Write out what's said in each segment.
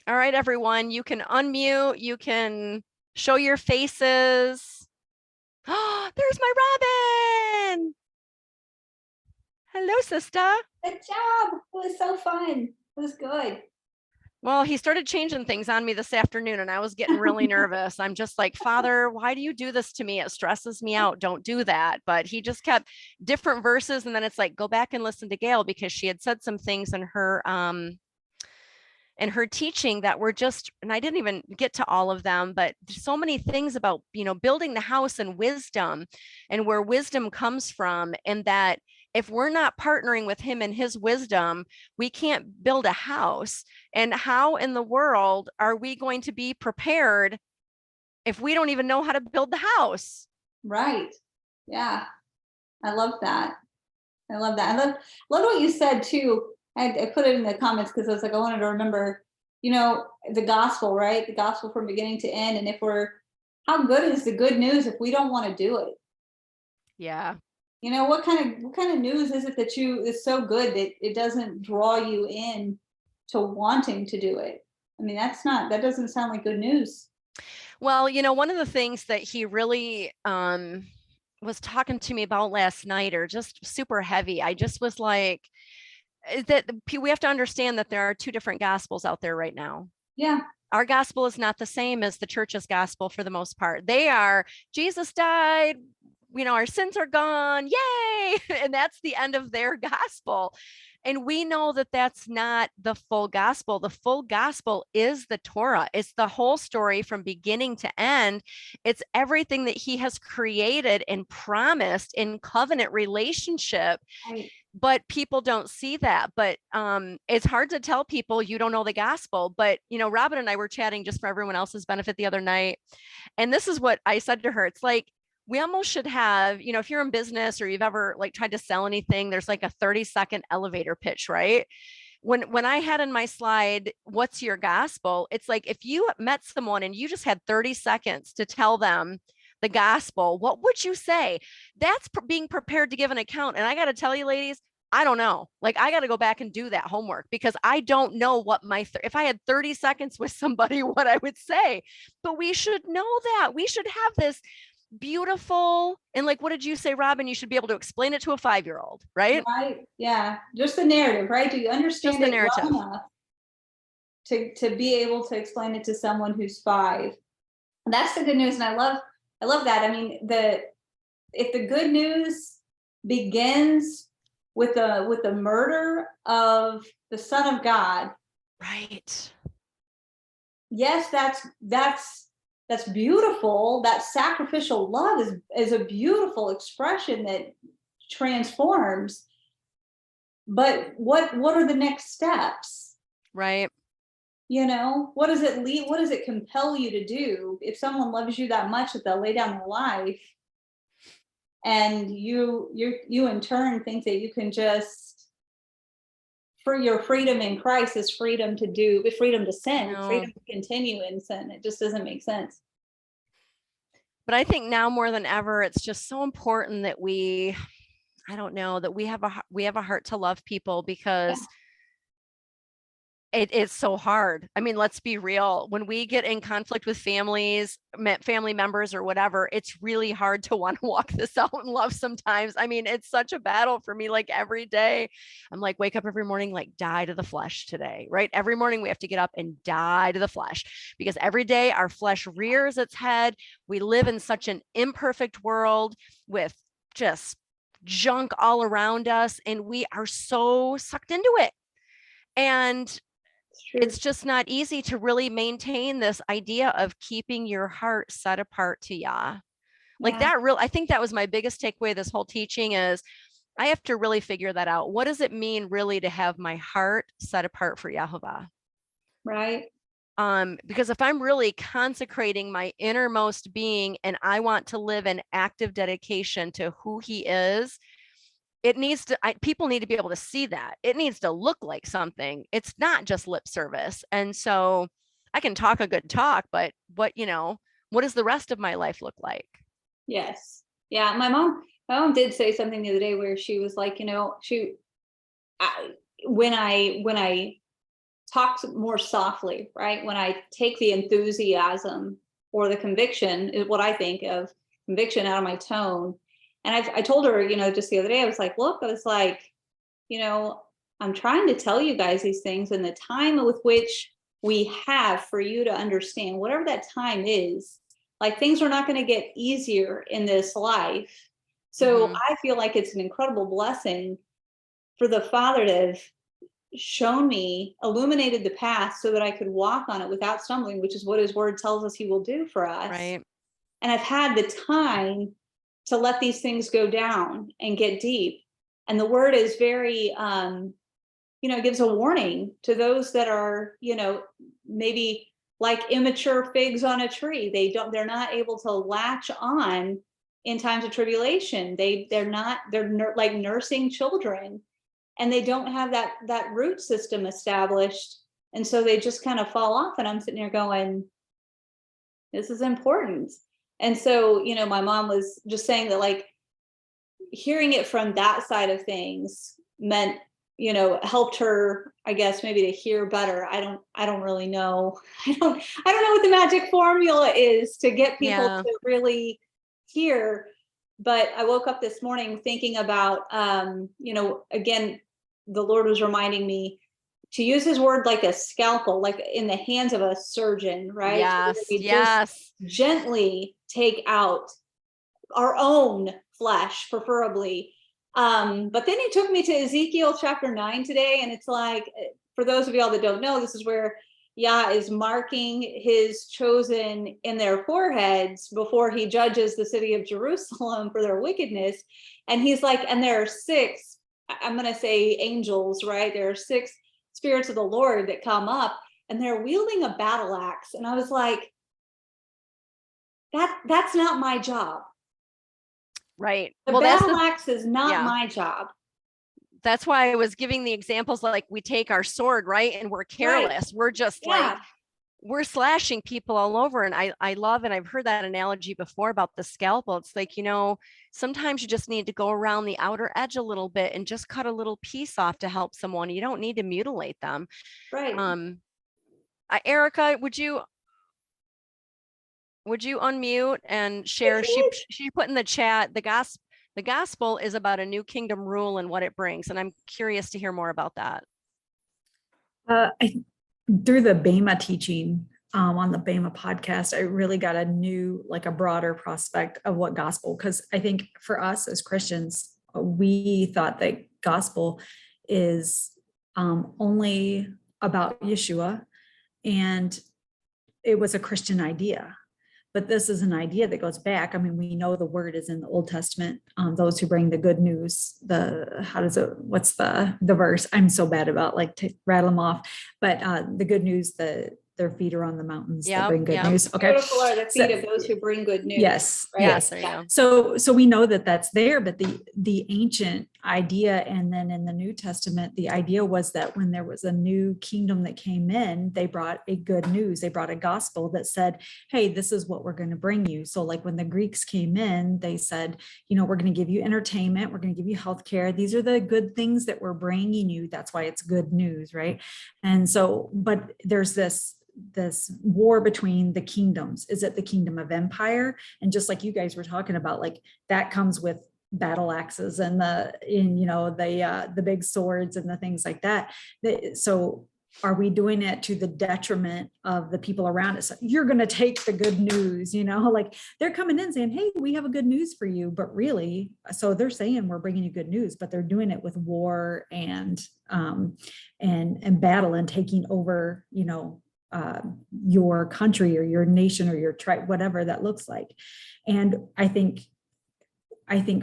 All right, everyone, you can unmute, you can show your faces. Oh, there's my Robin. Hello, sister. Good job. It was so fun. It was good. Well, he started changing things on me this afternoon and I was getting really nervous. I'm just like, Father, why do you do this to me? It stresses me out. Don't do that. But he just kept different verses. And then it's like, go back and listen to Gail because she had said some things in her teaching that were just, and I didn't even get to all of them, but so many things about, building the house and wisdom and where wisdom comes from. And that if we're not partnering with him and his wisdom, we can't build a house. And how in the world are we going to be prepared if we don't even know how to build the house? Right. Yeah. I love that. I love that. I love what you said too. I put it in the comments because I was like, I wanted to remember, the gospel, right? The gospel from beginning to end. And how good is the good news if we don't want to do it? Yeah. What kind of news is it that is so good that it doesn't draw you in to wanting to do it? I mean, that doesn't sound like good news. Well, one of the things that he really was talking to me about last night or just super heavy, I just was like, that we have to understand that there are two different gospels out there right now. Yeah. Our gospel is not the same as the church's gospel for the most part. They are, Jesus died, our sins are gone, yay. And that's the end of their gospel. And we know that that's not the full gospel. The full gospel is the Torah. It's the whole story from beginning to end. It's everything that he has created and promised in covenant relationship, Right. but people don't see that. But it's hard to tell people you don't know the gospel. But Robin and I were chatting just for everyone else's benefit the other night, and this is what I said to her. It's like, we almost should have, if you're in business or you've ever like tried to sell anything, there's like a 30-second elevator pitch, right? When I had in my slide, what's your gospel? It's like, if you met someone and you just had 30 seconds to tell them the gospel, what would you say? That's being prepared to give an account. And I got to tell you, ladies, I don't know. Like, I got to go back and do that homework because I don't know what if I had 30 seconds with somebody, what I would say. But we should know that. We should have this beautiful, and like, what did you say, Robin? You should be able to explain it to a 5-year-old, right? Right. Yeah. Just the narrative, right? Do you Just understand the it well narrative. enough to be able to explain it to someone who's 5? And that's the good news. And I love that. I mean, if the good news begins with the murder of the Son of God, Right. yes, that's beautiful. That sacrificial love is a beautiful expression that transforms. But what are the next steps? Right. What does it lead? What does it compel you to do? If someone loves you that much that they'll lay down their life, and you in turn think that you can just, for your freedom in Christ is freedom to sin, No, freedom to continue in sin. It just doesn't make sense. but I think now more than ever, it's just so important that I don't know, that we have a heart to love people Yeah. because it's so hard. I mean, let's be real. When we get in conflict with family members or whatever, it's really hard to want to walk this out in love sometimes. I mean, it's such a battle for me. Like every day, I'm like, wake up every morning, like die to the flesh today, right? Every morning we have to get up and die to the flesh because every day our flesh rears its head. We live in such an imperfect world with just junk all around us, and we are so sucked into it. And It's true. it's just not easy to really maintain this idea of keeping your heart set apart to Yah. Like Yeah. that I think that was my biggest takeaway of this whole teaching is I have to really figure that out. What does it mean really to have my heart set apart for Yahovah? Right. Because if I'm really consecrating my innermost being and I want to live in active dedication to who he is, people need to be able to see that. It needs to look like something. It's not just lip service. And so I can talk a good talk, but what does the rest of my life look like? Yes. Yeah. My mom did say something the other day where she was like, she I, when I talk more softly, right? When I take the enthusiasm or the conviction, is what I think of conviction, out of my tone. And I told her, just the other day, I was like, look, I was like, I'm trying to tell you guys these things, and the time with which we have for you to understand, whatever that time is, like, things are not going to get easier in this life. So I feel like it's an incredible blessing for the Father to have shown me, illuminated the path so that I could walk on it without stumbling, which is what his word tells us he will do for us. Right. And I've had the time to let these things go down and get deep. And the word is very, gives a warning to those that are, maybe like immature figs on a tree. They're not able to latch on in times of tribulation. They're like nursing children, and they don't have that root system established. And so they just kind of fall off. And I'm sitting there going, this is important. And so, my mom was just saying that, like, hearing it from that side of things meant, helped her, I guess, maybe to hear better. I don't really know. I don't know what the magic formula is to get people to really hear. But I woke up this morning thinking about, again, the Lord was reminding me to use his word like a scalpel, like in the hands of a surgeon, right? Yes. Just gently take out our own flesh, preferably. But then he took me to Ezekiel chapter 9 today. And it's like, for those of y'all that don't know, this is where Yah is marking his chosen in their foreheads before he judges the city of Jerusalem for their wickedness. And he's like, and there are 6, I'm going to say angels, right? There are 6 spirits of the Lord that come up, and they're wielding a battle axe. And I was like, that's not my job. Right. The battle axe is not my job. That's why I was giving the examples, like we take our sword, right? And we're careless. Right. We're just like, we're slashing people all over. And I love, and I've heard that analogy before about the scalpel. It's like, sometimes you just need to go around the outer edge a little bit and just cut a little piece off to help someone. You don't need to mutilate them. Right. Erica, would you unmute and share? She put in the chat, the gospel is about a new kingdom rule and what it brings. And I'm curious to hear more about that. Through the Bema teaching on the Bema podcast, I really got a broader prospect of what gospel, because I think for us as Christians, we thought that gospel is only about Yeshua, and it was a Christian idea. But this is an idea that goes back. I mean, we know the word is in the Old Testament. Those who bring the good news, what's the verse? I'm so bad about to rattle them off. But the good news, their feet are on the mountains that bring good news. Okay. Beautiful are the feet of those who bring good news. Yes. Right? Yes. There you go. So we know that that's there, but the ancient idea, and then in the New Testament, the idea was that when there was a new kingdom that came in, they brought a good news. They brought a gospel that said, hey, this is what we're going to bring you. So like when the Greeks came in, they said, we're going to give you entertainment. We're going to give you healthcare. These are the good things that we're bringing you. That's why it's good news. Right. And so, but there's this war between the kingdoms. Is it the kingdom of empire? And just like you guys were talking about, like that comes with battle axes and the big swords and the things like that. So are we doing it to the detriment of the people around us? You're going to take the good news, like they're coming in saying, hey, we have a good news for you. But really, so they're saying we're bringing you good news, but they're doing it with war and battle and taking over, your country or your nation or your tribe, whatever that looks like. And I think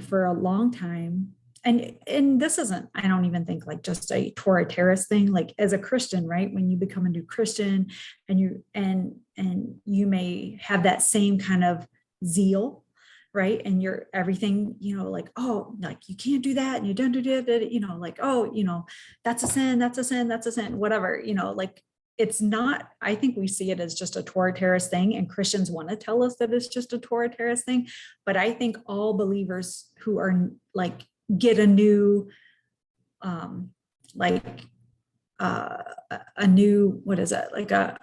for a long time, and this isn't, I don't even think like just a Torah terrorist thing, like as a Christian, right? When you become a new Christian and you may have that same kind of zeal, right? And you're everything, like, oh, like you can't do that. And you don't do that, like, oh, that's a sin, whatever, like, it's not, I think we see it as just a Torah terrorist thing, and Christians want to tell us that it's just a Torah terrorist thing. But I think all believers who are like, get a new, a new, what is it? Like a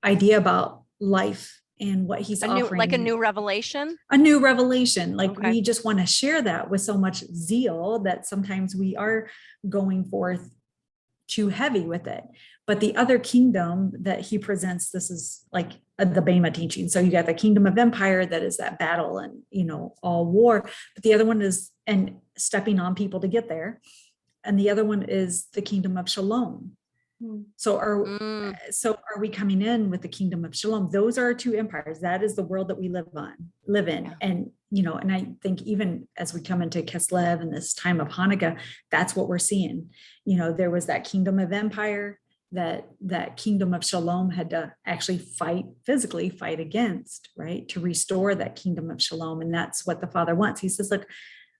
idea about life and what he's A new, offering. like a new revelation. A new revelation. Like Okay. we just want to share that with so much zeal that sometimes we are going forth too heavy with it. But the other kingdom that he presents, this is like the Bema teaching. So you got the kingdom of empire that is that battle and, all war. But the other one is, and stepping on people to get there. And the other one is the kingdom of shalom. So are we coming in with the kingdom of shalom? Those are our two empires. That is the world that we live in. Yeah. And, and I think even as we come into Kislev and this time of Hanukkah, that's what we're seeing. There was that kingdom of empire that kingdom of shalom had to actually physically fight against, right? To restore that kingdom of shalom. And that's what the Father wants. He says, look,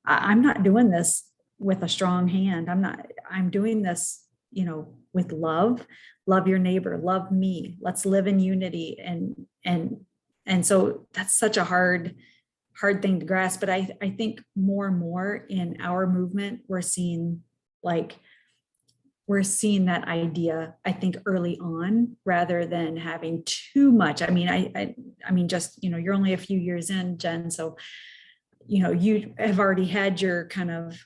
I'm not doing this with a strong hand. I'm doing this, with love your neighbor, love me, let's live in unity. And so that's such a hard thing to grasp. But I think more and more in our movement, we're seeing that idea, I think early on, rather than having too much. I mean, just, you're only a few years in, Jen. So, you have already had your kind of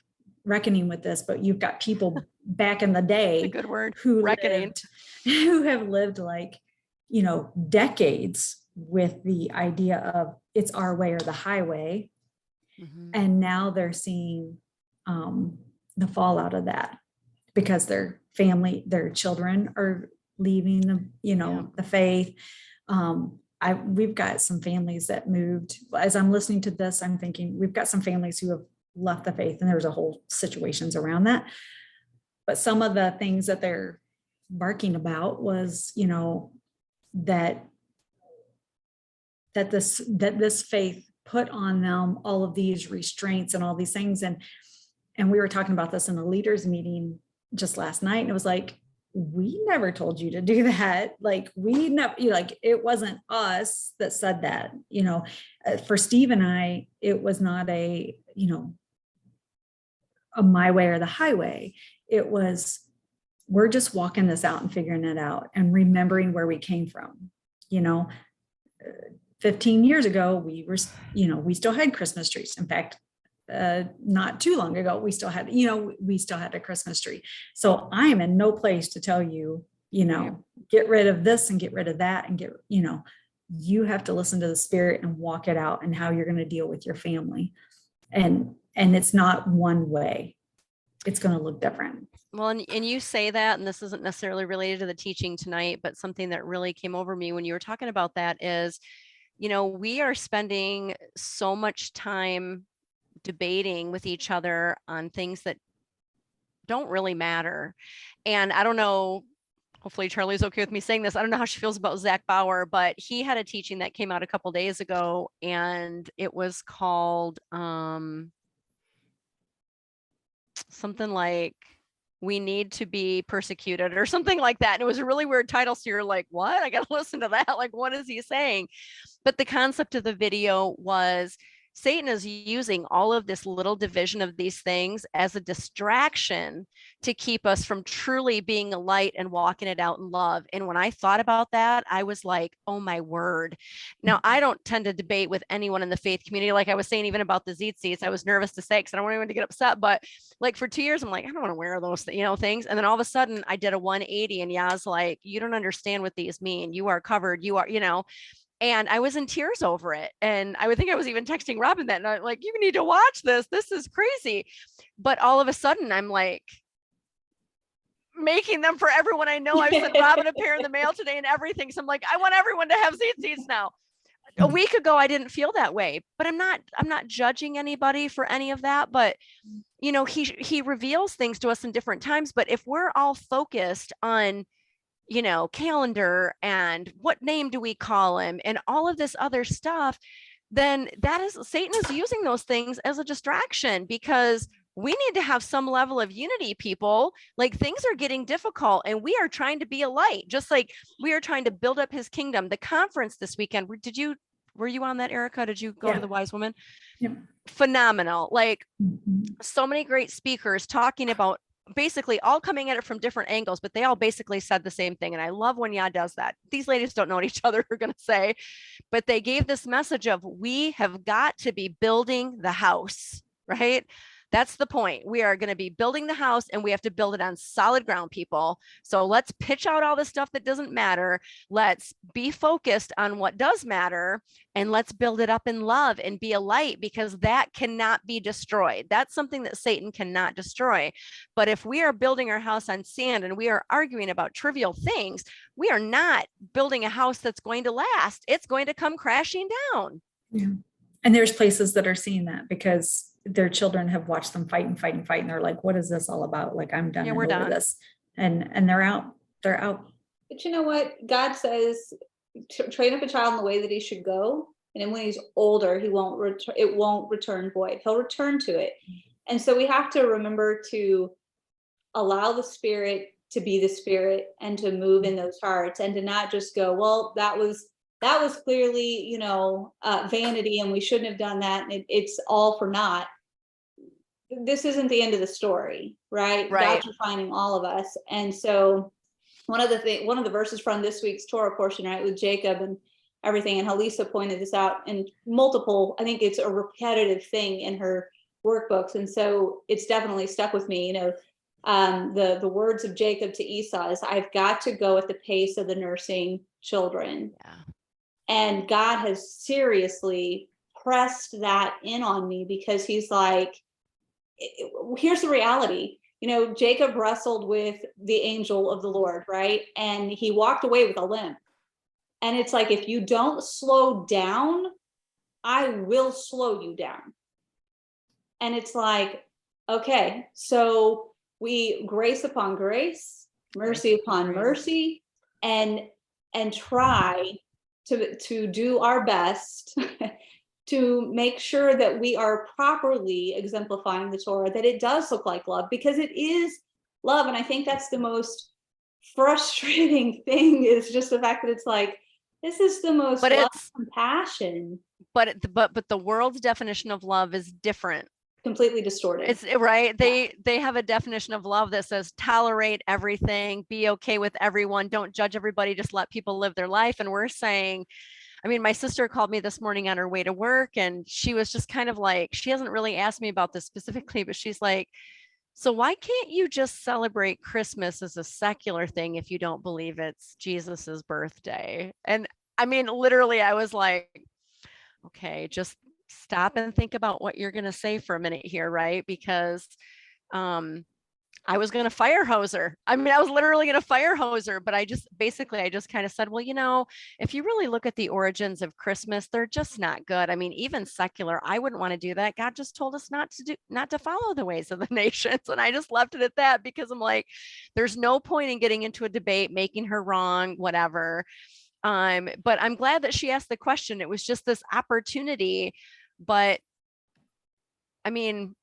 reckoning with this, but you've got people back in the day, a good word, who reckoning, have lived decades with the idea of it's our way or the highway. Mm-hmm. And now they're seeing the fallout of that because their family, their children are leaving the faith. We've got some families that moved. As I'm listening to this, I'm thinking we've got some families who have left the faith, and there's a whole situations around that. But some of the things that they're barking about was, that this faith put on them all of these restraints and all these things. And we were talking about this in a leaders meeting just last night. And it was like, we never told you to do that. We never, it wasn't us that said that, for Steve and I, it was not a my way or the highway. It was, we're just walking this out and figuring it out and remembering where we came from. 15 years ago, we were, we still had Christmas trees. In fact, not too long ago, we still had a Christmas tree. So I'm in no place to tell you, get rid of this and get rid of that and you have to listen to the Spirit and walk it out and how you're going to deal with your family. And it's not one way. It's going to look different. Well, and you say that, and this isn't necessarily related to the teaching tonight, but something that really came over me when you were talking about that is, we are spending so much time debating with each other on things that don't really matter. And I don't know, hopefully Charlie's okay with me saying this. I don't know how she feels about Zach Bauer, but he had a teaching that came out a couple days ago, and it was called something like "We Need to Be Persecuted" or something like that. And it was a really weird title. So you're like, what? I got to listen to that. Like, what is he saying? But the concept of the video was Satan is using all of this little division of these things as a distraction to keep us from truly being a light and walking it out in love. And when I thought about that, I was like, oh my word. Now, I don't tend to debate with anyone in the faith community. Like I was saying, even about the Tzitzis, I was nervous to say, because I don't want anyone to get upset, but for 2 years, I'm like, I don't want to wear those, things. And then all of a sudden I did a 180 and Yaz like, you don't understand what these mean. You are covered. You are, and I was in tears over it. And I would think I was even texting Robin that night, like, you need to watch this. This is crazy. But all of a sudden I'm like making them for everyone I know. I've sent Robin a pair in the mail today and everything. So I'm like, I want everyone to have Tzitzis now. A week ago, I didn't feel that way, but I'm not judging anybody for any of that. But, he reveals things to us in different times. But if we're all focused on, calendar and what name do we call him and all of this other stuff, then Satan is using those things as a distraction, because we need to have some level of unity, people. Like, things are getting difficult and we are trying to be a light, just like we are trying to build up his kingdom. The conference this weekend, were you on that, Erica? Did you go to the Wise Woman? Yeah. Phenomenal. Like, so many great speakers talking about basically all coming at it from different angles, but they all basically said the same thing. And I love when Yah does that. These ladies don't know what each other are going to say, but they gave this message of we have got to be building the house, right? That's the point. We are going to be building the house and we have to build it on solid ground, people. So let's pitch out all the stuff that doesn't matter. Let's be focused on what does matter and let's build it up in love and be a light, because that cannot be destroyed. That's something that Satan cannot destroy. But if we are building our house on sand and we are arguing about trivial things, we are not building a house that's going to last. It's going to come crashing down. Yeah. And there's places that are seeing that because their children have watched them fight and fight and fight. And they're like, what is this all about? Like, I'm done. Yeah, and we're over done. this. And they're out. They're out. But you know what? God says, train up a child in the way that he should go. And then when he's older, he won't return. It won't return void. He'll return to it. And so we have to remember to allow the Spirit to be the Spirit and to move in those hearts, and to not just go, well, that was clearly, you know, vanity, and we shouldn't have done that. And it's all for naught. This isn't the end of the story, right? Right. God's refining all of us. And so one of the verses from this week's Torah portion, right, with Jacob and everything, and Halisa pointed this out in multiple, I think it's a repetitive thing in her workbooks. And so it's definitely stuck with me, you know, the words of Jacob to Esau is, I've got to go at the pace of the nursing children. Yeah. And God has seriously pressed that in on me, because he's like, here's the reality. You know, Jacob wrestled with the angel of the Lord, right? And he walked away with a limp. And it's like, if you don't slow down, I will slow you down. And it's like, okay, so we grace upon grace, mercy upon mercy, and try to do our best to make sure that we are properly exemplifying the Torah, that it does look like love, because it is love. And I think that's the most frustrating thing, is just the fact that it's like, this is the most But love it's and compassion, but the world's definition of love is different. completely distorted. It's right. They have a definition of love that says tolerate everything, be okay with everyone, don't judge everybody, just let people live their life. And we're saying, I mean, my sister called me this morning on her way to work, and she was just kind of like, she hasn't really asked me about this specifically, but she's like, so why can't you just celebrate Christmas as a secular thing if you don't believe it's Jesus's birthday? And I mean, literally, I was like, okay, just stop and think about what you're going to say for a minute here, right? Because I was going to fire hose her. I mean, I was literally going to fire hose her, but I just kind of said, well, you know, if you really look at the origins of Christmas, they're just not good. I mean, even secular, I wouldn't want to do that. God just told us not to follow the ways of the nations. And I just left it at that, because I'm like, there's no point in getting into a debate, making her wrong, whatever. But I'm glad that she asked the question. It was just this opportunity. But I mean,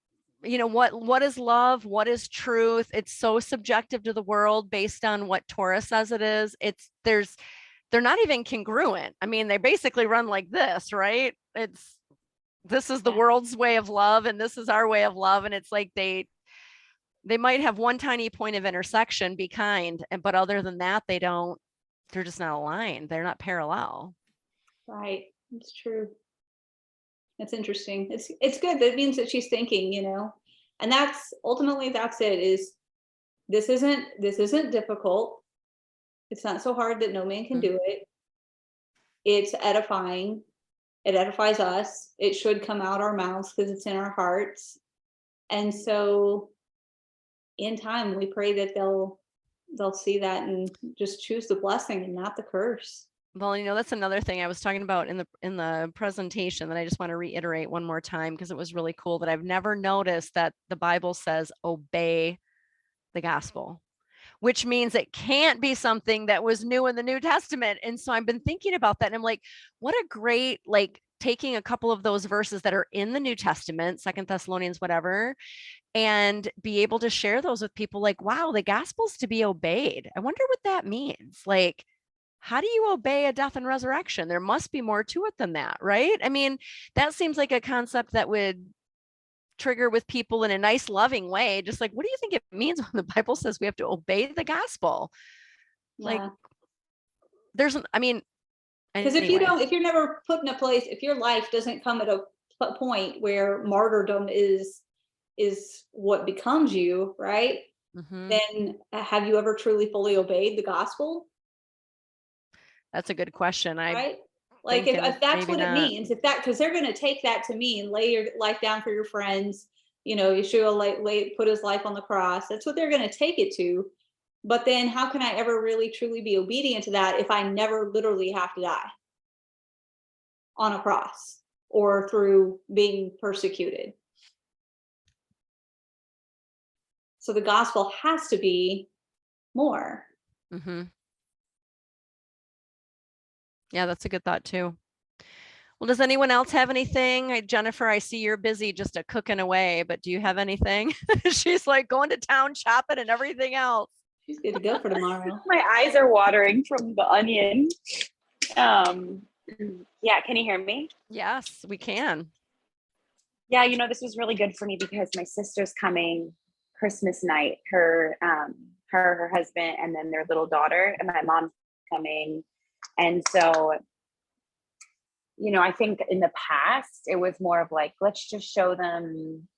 you know, what is love? What is truth? It's so subjective to the world based on what Torah says it is. They're not even congruent. I mean, they basically run like this, right? This is the world's way of love, and this is our way of love. And it's like they might have one tiny point of intersection, be kind, but other than that, they're just not aligned. They're not parallel. Right. It's true. It's interesting. It's good. That means that she's thinking, you know, and that's ultimately, that's it, is this isn't difficult. It's not so hard that no man can do it. It's edifying. It edifies us. It should come out our mouths because it's in our hearts. And so in time, we pray that they'll see that and just choose the blessing and not the curse. Well, you know, that's another thing I was talking about in the presentation that I just want to reiterate one more time, because it was really cool that I've never noticed that the Bible says obey the gospel, which means it can't be something that was new in the New Testament. And so I've been thinking about that, and I'm like, what a great, like, taking a couple of those verses that are in the New Testament, 2 Thessalonians, whatever, and be able to share those with people. Like, wow, the gospel's to be obeyed. I wonder what that means. Like, how do you obey a death and resurrection? There must be more to it than that, right? I mean, that seems like a concept that would trigger with people in a nice, loving way. Just like, what do you think it means when the Bible says we have to obey the gospel? Like, Yeah. I mean, Because anyway. if you're never put in a place, if your life doesn't come at a point where martyrdom is what becomes you, right? Mhm. Then have you ever truly fully obeyed the gospel? That's a good question. I Right? Like thinking if that's maybe what it not. means, if that, because they're going to take that to mean lay your life down for your friends. You know, Yeshua put his life on the cross. That's what they're going to take it to. But then how can I ever really truly be obedient to that if I never literally have to die on a cross or through being persecuted? So the gospel has to be more. Mhm. Yeah, that's a good thought too. Well, does anyone else have anything? Jennifer, I see you're busy just a cooking away, but do you have anything? She's like going to town shopping and everything else. She's good to go for tomorrow. My eyes are watering from the onion. Yeah, can you hear me? Yes, we can. Yeah, this was really good for me because my sister's coming Christmas night, her husband, and then their little daughter, and my mom's coming. And so, I think in the past, it was more of like, let's just show them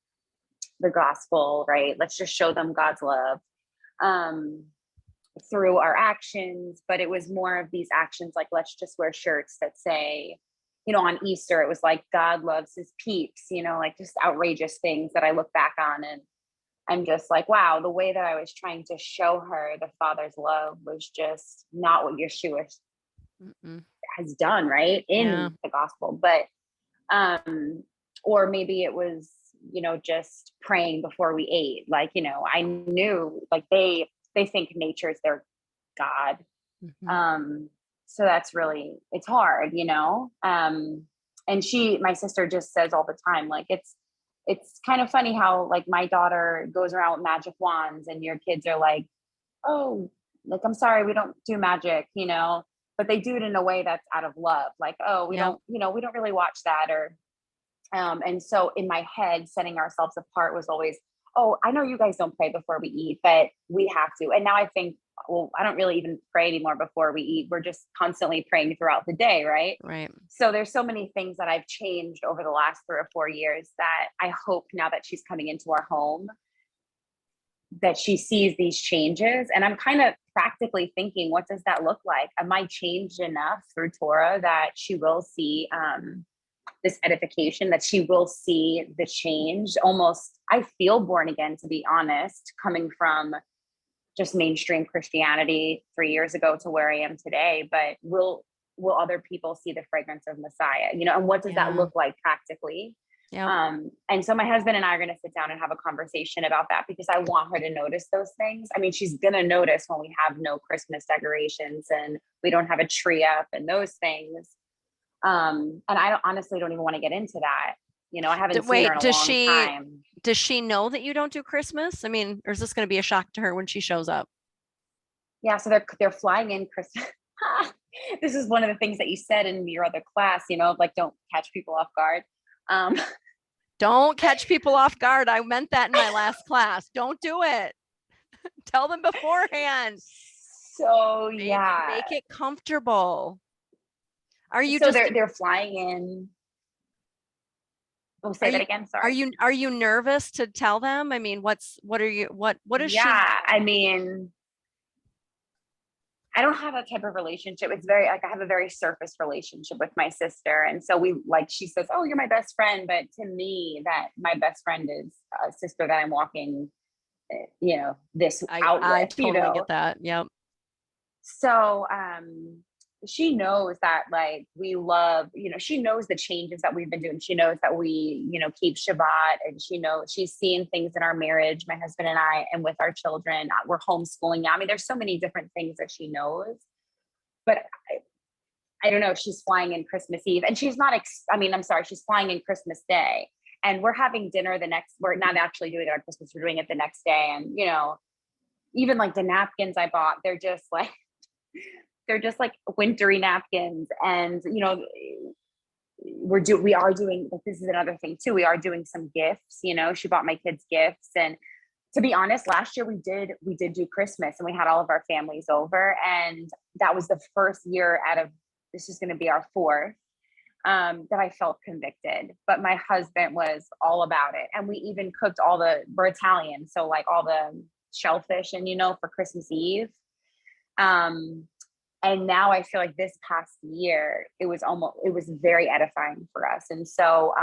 the gospel, right? Let's just show them God's love through our actions. But it was more of these actions like, let's just wear shirts that say, on Easter, it was like, God loves his peeps, like just outrageous things that I look back on. And I'm just like, wow, the way that I was trying to show her the Father's love was just not what Yeshua Mm-mm. has done, right? In Yeah. the gospel. But or maybe it was, just praying before we ate. Like, I knew like they think nature is their God. Mhm. So that's really, it's hard, and my sister just says all the time, like, it's kind of funny how like my daughter goes around with magic wands and your kids are like, oh, like, I'm sorry, we don't do magic, but they do it in a way that's out of love. Like, oh, we Yep. don't, we don't really watch that. Or, and so in my head, setting ourselves apart was always, oh, I know you guys don't pray before we eat, but we have to. And now I think, well, I don't really even pray anymore before we eat. We're just constantly praying throughout the day, right? Right. So there's so many things that I've changed over the last 3 or 4 years that I hope now that she's coming into our home, that she sees these changes. And I'm kind of practically thinking, what does that look like? Am I changed enough through Torah that she will see this edification, that she will see the change? Almost, I feel born again, to be honest, coming from just mainstream Christianity 3 years ago to where I am today. But will other people see the fragrance of Messiah? And what does that look like practically? Yeah. And so my husband and I are going to sit down and have a conversation about that, because I want her to notice those things. I mean, she's going to notice when we have no Christmas decorations and we don't have a tree up and those things. And I honestly don't even want to get into that. I haven't seen her in a long time. Does she know that you don't do Christmas? I mean, or is this going to be a shock to her when she shows up? Yeah. So they're flying in Christmas. This is one of the things that you said in your other class, like, don't catch people off guard. Don't catch people off guard. I meant that in my last class. Don't do it. Tell them beforehand. So Make it comfortable. Are you so they're flying in? Oh, say that again. Sorry. Are you nervous to tell them? I mean, what is she? I mean, I don't have a type of relationship. It's very like, I have a very surface relationship with my sister. And so she says, oh, you're my best friend. But to me, that my best friend is a sister that I'm walking, this out with. I totally get that. Yep. So, she knows that, like, we love, she knows the changes that we've been doing. She knows that we, keep Shabbat, and she knows she's seen things in our marriage, my husband and I, and with our children. We're homeschooling now. I mean, there's so many different things that she knows, but I don't know. She's flying in Christmas Eve, and she's not, I'm sorry, she's flying in Christmas Day, and we're having dinner we're not actually doing it on Christmas. We're doing it the next day. And, even like the napkins I bought, they're just like wintry napkins. And, we are doing, like, this is another thing too. We are doing some gifts, you know, she bought my kids gifts. And to be honest, last year we did do Christmas and we had all of our families over. And that was the first year out of, this is going to be our fourth, that I felt convicted, but my husband was all about it. And we even cooked we're Italian. So like all the shellfish and, you know, for Christmas Eve. And now I feel like this past year, it was very edifying for us. And so,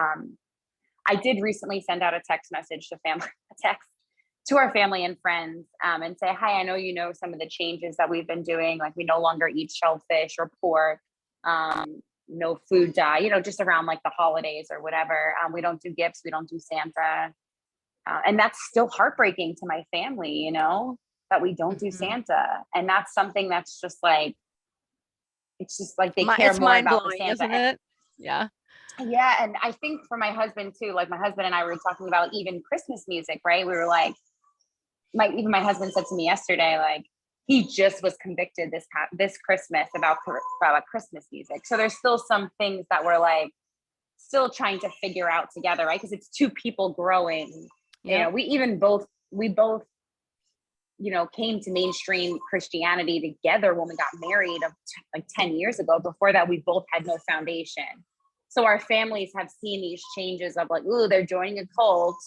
I did recently send out a text message to our family and friends, and say, hi, I know, you know, some of the changes that we've been doing, like we no longer eat shellfish or pork, no food dye, you know, just around like the holidays or whatever. We don't do gifts. We don't do Santa. And that's still heartbreaking to my family, you know, that we don't do Santa. And that's something that's just like, it's just like they care It's more about the mind-blowing, Santa. isn't it? Yeah. Yeah. And I think for my husband too, like my husband and I were talking about even Christmas music, right? We were like, my husband said to me yesterday, like he just was convicted this Christmas about Christmas music. So there's still some things that we're like still trying to figure out together, right? Because it's two people growing. You know, we both, you know, came to mainstream Christianity together when we got married like 10 years ago. Before that, we both had no foundation. So our families have seen these changes of like, ooh, they're joining a cult.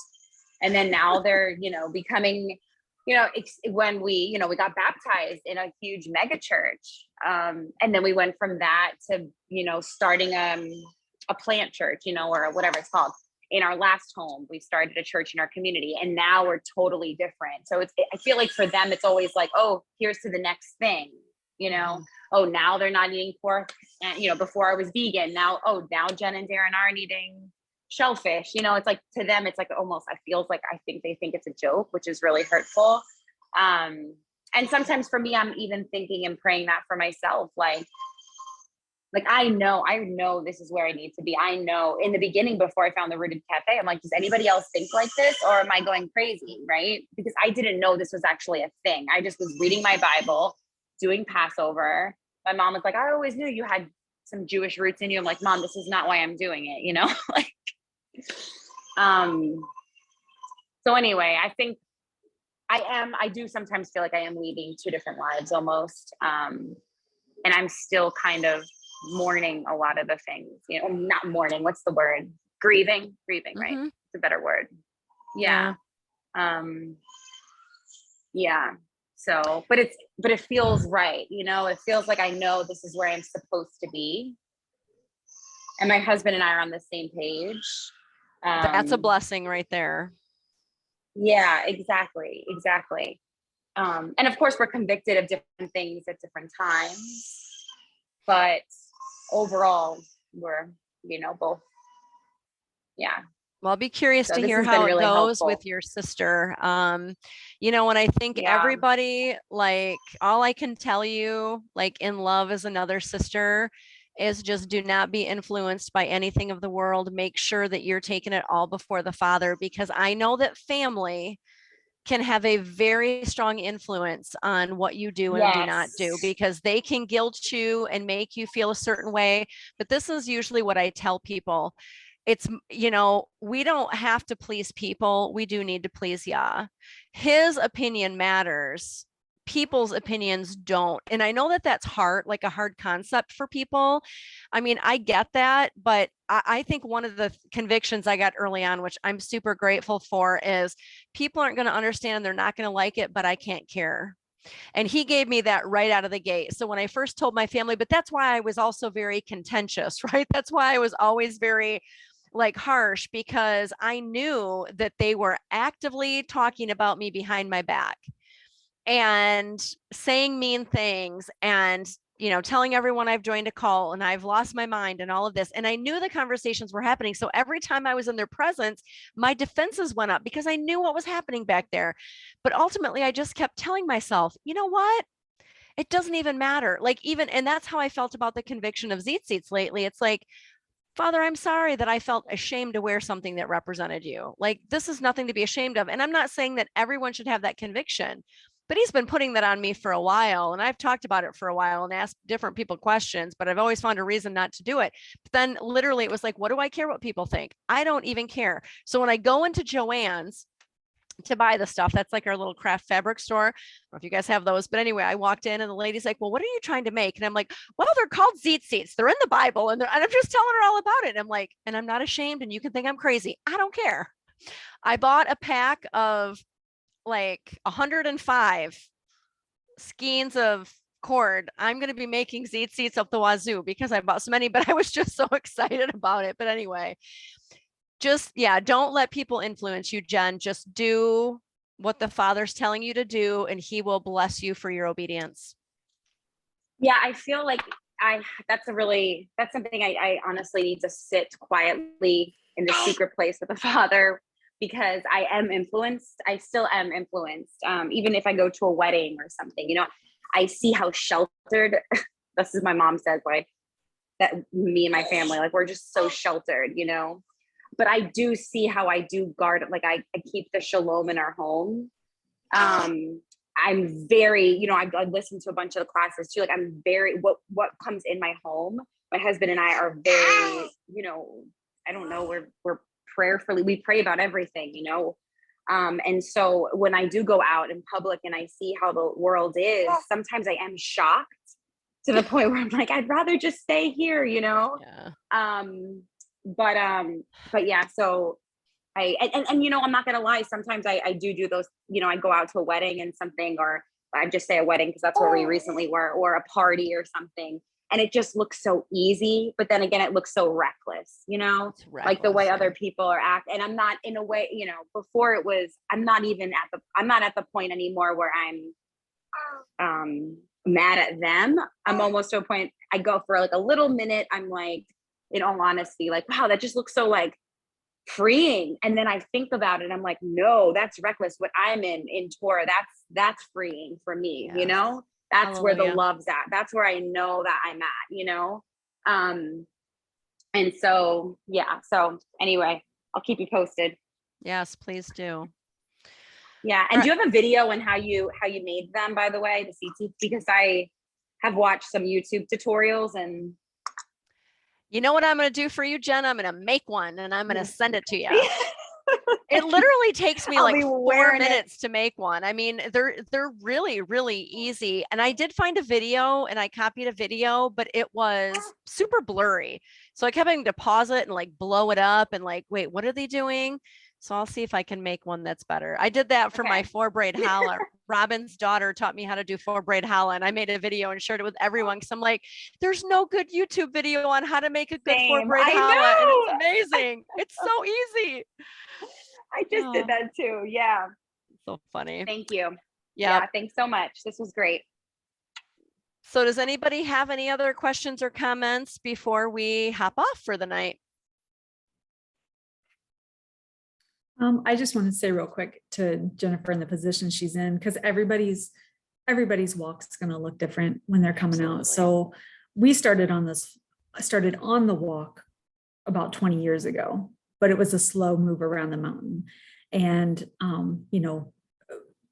And then now they're, you know, becoming, you know, when we got baptized in a huge mega church. And then we went from that to, you know, starting a plant church, you know, or whatever it's called. In our last home, we started a church in our community, and now we're totally different. So I feel like for them, it's always like, oh, here's to the next thing, you know. Oh, now they're not eating pork, and you know, before I was vegan. Now Jen and Darren aren't eating shellfish. You know, it's like to them, it's like almost. I think they think it's a joke, which is really hurtful. And sometimes for me, I'm even thinking and praying that for myself, like I know this is where I need to be. I know in the beginning, before I found the Rooted Cafe, I'm like, does anybody else think like this, or am I going crazy? Right? Because I didn't know this was actually a thing. I just was reading my Bible, doing Passover. My mom was like, I always knew you had some Jewish roots in you. I'm like, Mom, this is not why I'm doing it, you know? Like, so anyway, I think I do sometimes feel like I am leading two different lives almost. And I'm still kind of mourning a lot of the things, you know, not mourning, what's the word? Grieving, right? It's a better word. Yeah. Yeah. So, but it feels right. You know, it feels like I know this is where I'm supposed to be. And my husband and I are on the same page. That's a blessing right there. Yeah, exactly. And of course we're convicted of different things at different times, but overall we're, you know, both. Yeah. Well, I'll be curious So to this hear has how been it really goes helpful. with your sister. You know, when I think Yeah. everybody, like all I can tell you, like in love as another sister, is just do not be influenced by anything of the world. Make sure that you're taking it all before the Father, because I know that family can have a very strong influence on what you do and do not do, Yes. because they can guilt you and make you feel a certain way. But this is usually what I tell people. It's, you know, we don't have to please people. We do need to please Yah. His opinion matters. People's opinions don't. And I know that that's hard, like a hard concept for people. I mean, I get that, but I think one of the convictions I got early on, which I'm super grateful for, is people aren't going to understand. They're not going to like it, but I can't care. And he gave me that right out of the gate. So when I first told my family, but that's why I was also very contentious, right? That's why I was always very like harsh, because I knew that they were actively talking about me behind my back and saying mean things and, you know, telling everyone I've joined a cult and I've lost my mind and all of this. And I knew the conversations were happening. So every time I was in their presence, my defenses went up because I knew what was happening back there. But ultimately, I just kept telling myself, you know what? It doesn't even matter. Like, even, and that's how I felt about the conviction of Zeet lately. It's like, Father, I'm sorry that I felt ashamed to wear something that represented you. Like, this is nothing to be ashamed of. And I'm not saying that everyone should have that conviction, but he's been putting that on me for a while. And I've talked about it for a while and asked different people questions, but I've always found a reason not to do it. But then literally it was like, what do I care what people think? I don't even care. So when I go into Joann's to buy the stuff, that's like our little craft fabric store. I don't know if you guys have those, but anyway, I walked in and the lady's like, well, what are you trying to make? And I'm like, well, they're called zeet seats. They're in the Bible. And I'm just telling her all about it. And I'm like, and I'm not ashamed, and you can think I'm crazy. I don't care. I bought a pack of like 105 skeins of cord. I'm going to be making zeet seats up the wazoo because I bought so many, but I was just so excited about it. But anyway, just, yeah, don't let people influence you, Jen. Just do what the Father's telling you to do, and he will bless you for your obedience. Yeah, I feel like that's something I honestly need to sit quietly in the secret place with the Father, because I am influenced. I still am influenced. Even if I go to a wedding or something, I see how sheltered, this is my mom says, like, that me and my family, like, we're just so sheltered, but I do see how I do guard, like I keep the shalom in our home. I'm very, I've listened to a bunch of the classes too. Like, I'm very, what comes in my home, my husband and I are very, I don't know, we're prayerfully, we pray about everything, and so when I do go out in public and I see how the world is, sometimes I am shocked to the point where I'm like, I'd rather just stay here, Yeah. But yeah, so I'm not gonna lie, sometimes I do those, I go out to a wedding and something, or I just say a wedding because that's where we recently were, or a party or something, and it just looks so easy, but then again, it looks so reckless, It's like the way reckless, other people are acting. And I'm not, in a way, before it was, I'm not at the point anymore where I'm mad at them. I'm almost to a point, I go for like a little minute, I'm like, in all honesty, like, wow, that just looks so like freeing. And then I think about it, I'm like, no, that's reckless. What I'm in Torah, that's freeing for me, Yes. that's where the Hallelujah. love's at. That's where I know that I'm at, and so, yeah. So anyway, I'll keep you posted. Yes, please do. Yeah. And do you have a video on how you made them, by the way, the CT? Because I have watched some YouTube tutorials, and You know what I'm going to do for you, Jen? I'm going to make one and I'm going to send it to you. It literally takes me I'll like be 4 wearing it. minutes to make one. I mean, they're really, really easy. And I did find a video and I copied a video, but it was super blurry. So I kept having to pause it and like blow it up and like, wait, what are they doing? So I'll see if I can make one that's better. I did that for my Okay. 4-braid challah. Robin's daughter taught me how to do 4-braid challah, and I made a video and shared it with everyone because I'm like, there's no good YouTube video on how to make a good Same. 4-braid I challah, and know. it's amazing. It's so easy. I just did that too. Yeah. So funny. Thank you. Yeah. Yeah. Thanks so much. This was great. So does anybody have any other questions or comments before we hop off for the night? I just want to say real quick to Jennifer in the position she's in, because everybody's walk is going to look different when they're coming out. Absolutely. So we started on the walk about 20 years ago, but it was a slow move around the mountain. And,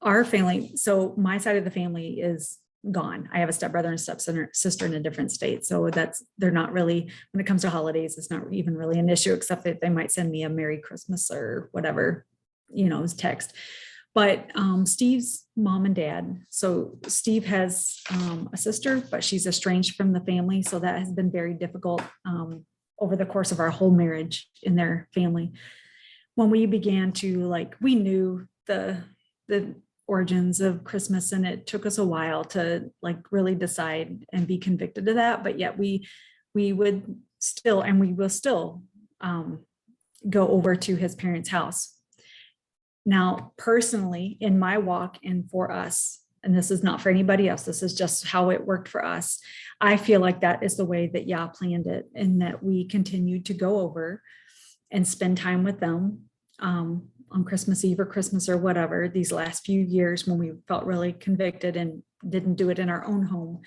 our family, so my side of the family is gone. I have a stepbrother and sister in a different state. So they're not really, when it comes to holidays, it's not even really an issue, except that they might send me a Merry Christmas or whatever, as text. But Steve's mom and dad, so Steve has a sister, but she's estranged from the family. So that has been very difficult over the course of our whole marriage in their family. When we began to we knew the origins of Christmas, and it took us a while to really decide and be convicted of that. But yet we would still, and we will still go over to his parents' house. Now, personally, in my walk and for us, and this is not for anybody else, this is just how it worked for us. I feel like that is the way that Yah planned it, and that we continued to go over and spend time with them on Christmas Eve or Christmas or whatever, these last few years when we felt really convicted and didn't do it in our own home.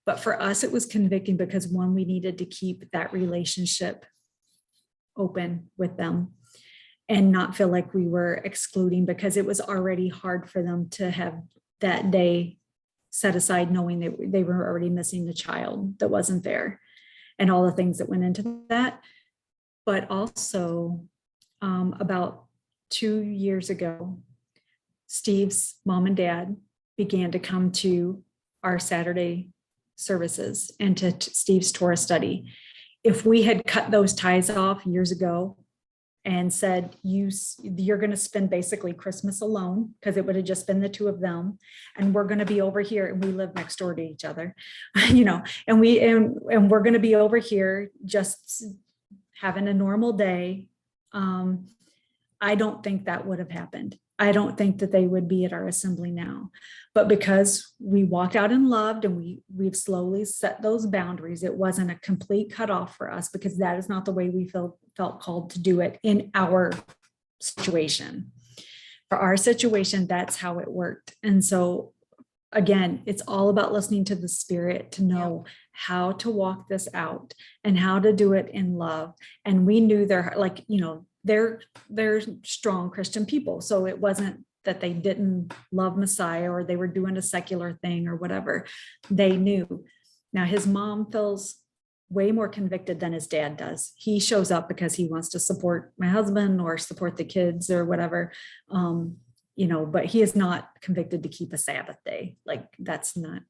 But for us, it was convicting because one, we needed to keep that relationship open with them and not feel like we were excluding, because it was already hard for them to have that day set aside, knowing that they were already missing the child that wasn't there and all the things that went into that. But also about 2 years ago, Steve's mom and dad began to come to our Saturday services and to Steve's Torah study. If we had cut those ties off years ago and said, you're going to spend basically Christmas alone, because it would have just been the two of them, and we're going to be over here, and we live next door to each other, and we're going to be over here just having a normal day. I don't think that would have happened. I don't think that they would be at our assembly now. But because we walked out in love and we've slowly set those boundaries, it wasn't a complete cutoff for us, because that is not the way we felt called to do it in our situation. For our situation, that's how it worked. And so again, it's all about listening to the Spirit to know how to walk this out and how to do it in love. And we knew they're strong Christian people. So it wasn't that they didn't love Messiah or they were doing a secular thing or whatever. They knew. Now his mom feels way more convicted than his dad does. He shows up because he wants to support my husband or support the kids or whatever. But he is not convicted to keep a Sabbath day. Like that's not,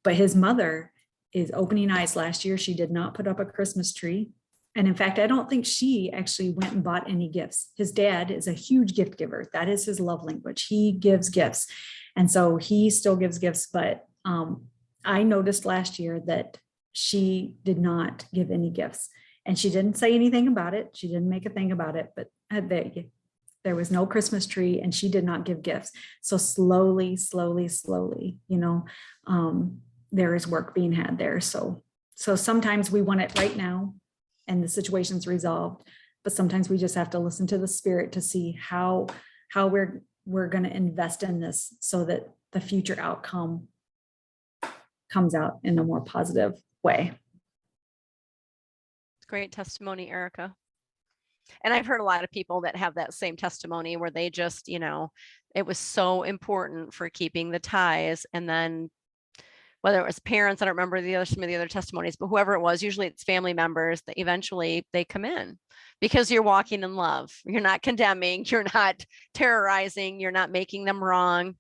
but his mother is opening eyes. Last year, she did not put up a Christmas tree. And in fact, I don't think she actually went and bought any gifts. His dad is a huge gift giver. That is his love language. He gives gifts. And so he still gives gifts. But I noticed last year that she did not give any gifts. And she didn't say anything about it. She didn't make a thing about it. But there was no Christmas tree and she did not give gifts. So slowly, there is work being had there. So sometimes we want it right now and the situation's resolved, but sometimes we just have to listen to the Spirit to see how we're going to invest in this so that the future outcome comes out in a more positive way. Great testimony, Erica. And I've heard a lot of people that have that same testimony where they just, it was so important for keeping the ties. And then whether it was parents, I don't remember some of the other testimonies, but whoever it was, usually it's family members that eventually they come in because you're walking in love. You're not condemning, you're not terrorizing, you're not making them wrong.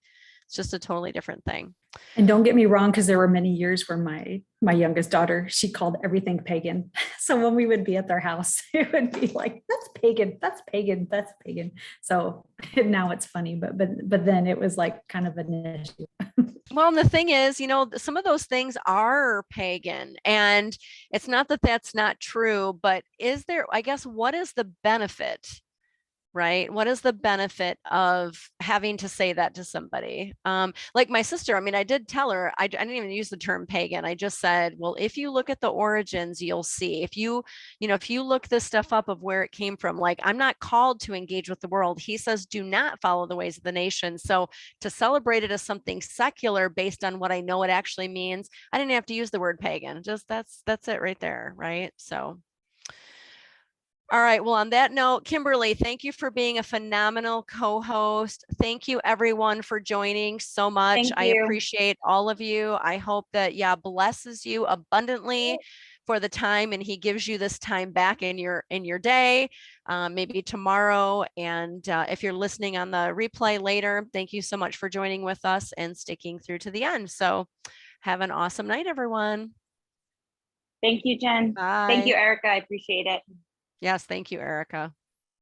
It's just a totally different thing. And don't get me wrong, because there were many years where my youngest daughter, she called everything pagan. So when we would be at their house, it would be like, that's pagan, that's pagan, that's pagan. So now it's funny, but then it was like kind of an issue. Well, and the thing is, some of those things are pagan, and it's not that that's not true, but what is the benefit? Right? What is the benefit of having to say that to somebody? Like my sister, I did tell her, I didn't even use the term pagan. I just said, well, if you look at the origins, you'll see. If you look this stuff up of where it came from, like I'm not called to engage with the world. He says, do not follow the ways of the nation. So to celebrate it as something secular based on what I know it actually means, I didn't have to use the word pagan. Just that's it right there. Right? So. All right. Well, on that note, Kimberly, thank you for being a phenomenal co-host. Thank you everyone for joining so much. I appreciate all of you. I hope that Yah blesses you abundantly for the time, and he gives you this time back in your day, maybe tomorrow. And if you're listening on the replay later, thank you so much for joining with us and sticking through to the end. So have an awesome night, everyone. Thank you, Jen. Bye. Thank you, Erica. I appreciate it. Yes, thank you, Erica.